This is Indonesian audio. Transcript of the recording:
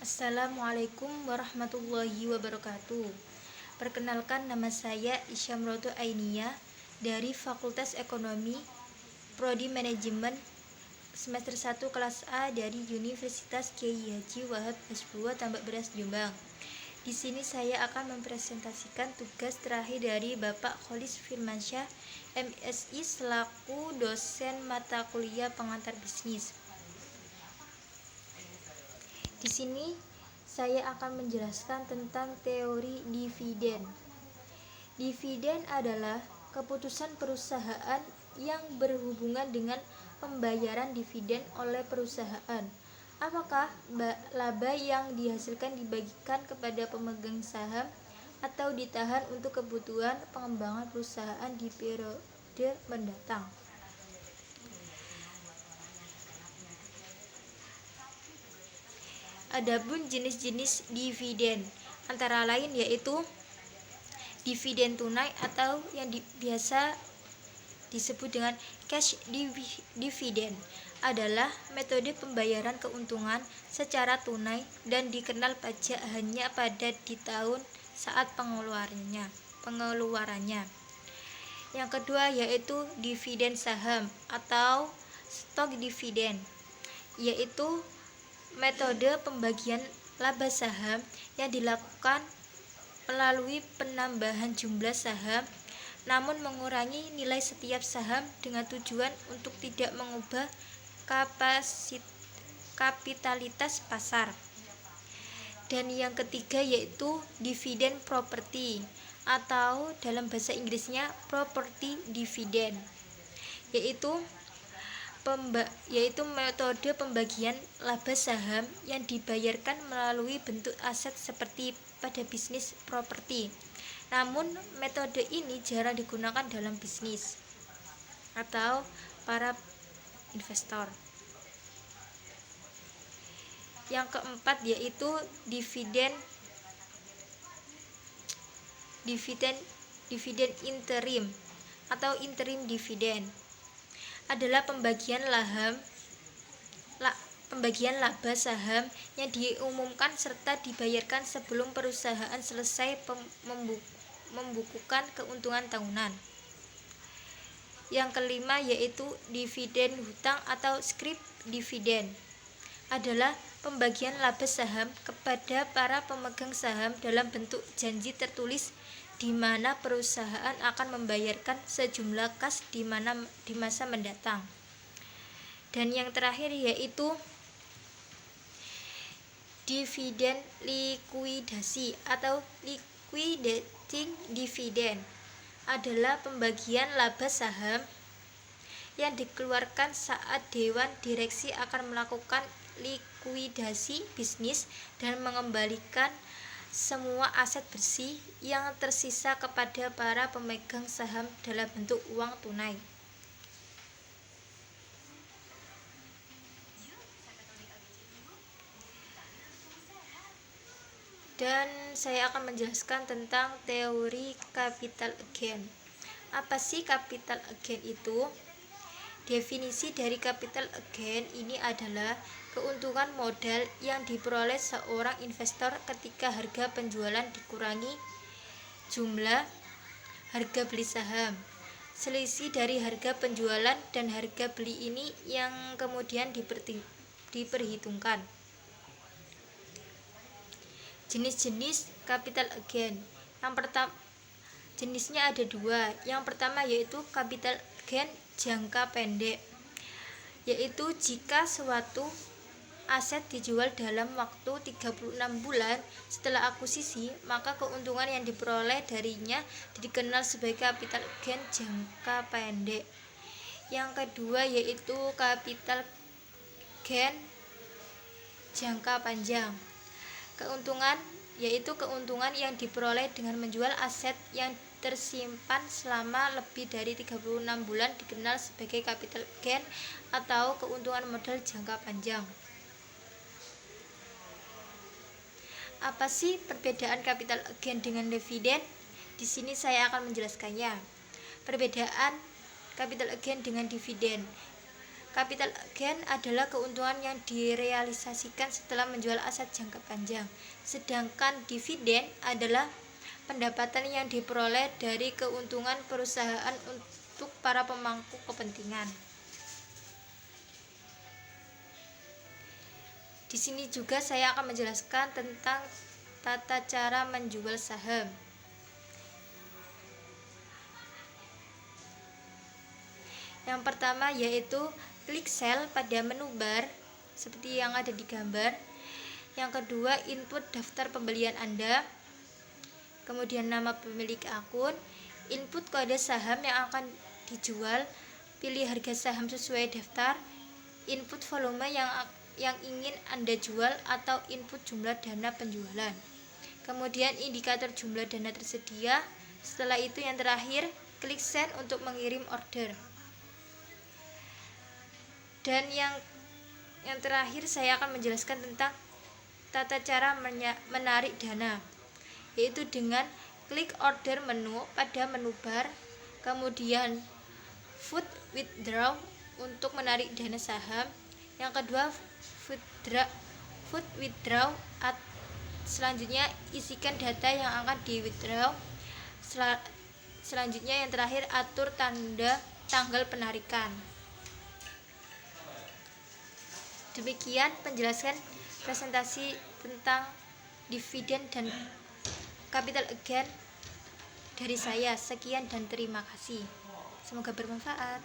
Assalamualaikum warahmatullahi wabarakatuh. Perkenalkan, nama saya Isyamrotu Ainia dari Fakultas Ekonomi Prodi Manajemen semester 1 kelas A dari Universitas Kyai Haji Wahab Hasbuwa Tambak Beras Jombang. Di sini saya akan mempresentasikan tugas terakhir dari Bapak Kholis Firmansyah, MSI, selaku dosen mata kuliah pengantar bisnis. Di sini saya akan menjelaskan tentang teori dividen. Dividen adalah keputusan perusahaan yang berhubungan dengan pembayaran dividen oleh perusahaan. Apakah laba yang dihasilkan dibagikan kepada pemegang saham atau ditahan untuk kebutuhan pengembangan perusahaan di periode mendatang. Adapun jenis-jenis dividen antara lain yaitu dividen tunai atau yang biasa disebut dengan cash dividend adalah metode pembayaran keuntungan secara tunai dan dikenal pajak hanya pada di tahun saat pengeluarannya. Yang kedua yaitu dividen saham atau stock dividend, yaitu metode pembagian laba saham yang dilakukan melalui penambahan jumlah saham namun mengurangi nilai setiap saham dengan tujuan untuk tidak mengubah kapitalitas pasar. Dan yang ketiga yaitu dividen properti atau dalam bahasa Inggrisnya property dividend, yaitu metode pembagian laba saham yang dibayarkan melalui bentuk aset seperti pada bisnis properti. Namun metode ini jarang digunakan dalam bisnis atau para investor. Yang keempat yaitu dividen interim atau interim dividend adalah pembagian laba saham yang diumumkan serta dibayarkan sebelum perusahaan selesai membukukan keuntungan tahunan. Yang kelima yaitu dividen hutang atau scrip dividend adalah pembagian laba saham kepada para pemegang saham dalam bentuk janji tertulis di mana perusahaan akan membayarkan sejumlah kas di masa mendatang. Dan yang terakhir yaitu dividen likuidasi atau liquidating dividend adalah pembagian laba saham yang dikeluarkan saat dewan direksi akan melakukan likuidasi bisnis dan mengembalikan semua aset bersih yang tersisa kepada para pemegang saham dalam bentuk uang tunai. Dan saya akan menjelaskan tentang teori capital gain. Apa sih capital gain itu? Definisi dari capital gain ini adalah keuntungan modal yang diperoleh seorang investor ketika harga penjualan dikurangi jumlah harga beli saham. Selisih dari harga penjualan dan harga beli ini yang kemudian diperhitungkan. Jenis-jenis capital gain. Yang pertama, jenisnya ada dua. Yang pertama yaitu capital gain jangka pendek, yaitu jika suatu aset dijual dalam waktu 36 bulan setelah akuisisi, maka keuntungan yang diperoleh darinya dikenal sebagai capital gain jangka pendek. Yang kedua yaitu capital gain jangka panjang. Keuntungan yaitu keuntungan yang diperoleh dengan menjual aset yang tersimpan selama lebih dari 36 bulan dikenal sebagai capital gain atau keuntungan modal jangka panjang. Apa sih perbedaan capital gain dengan dividen? Di sini saya akan menjelaskannya. Perbedaan capital gain dengan dividen. Capital gain adalah keuntungan yang direalisasikan setelah menjual aset jangka panjang, sedangkan dividen adalah pendapatan yang diperoleh dari keuntungan perusahaan untuk para pemangku kepentingan. Di sini juga saya akan menjelaskan tentang tata cara menjual saham. Yang pertama yaitu klik sell pada menu bar seperti yang ada di gambar. Yang kedua, input daftar pembelian Anda, kemudian nama pemilik akun, input kode saham yang akan dijual, pilih harga saham sesuai daftar, input volume yang ingin Anda jual atau input jumlah dana penjualan. Kemudian indikator jumlah dana tersedia. Setelah itu yang terakhir, klik send untuk mengirim order. Dan yang terakhir saya akan menjelaskan tentang tata cara menarik dana, yaitu dengan klik order menu pada menu bar, kemudian food withdraw untuk menarik dana saham. Yang kedua, food withdraw. Selanjutnya isikan data yang akan di withdraw. Selanjutnya yang terakhir, atur tanggal penarikan. Demikian penjelasan presentasi tentang dividen dan capital gain dari saya. Sekian dan terima kasih. Semoga bermanfaat.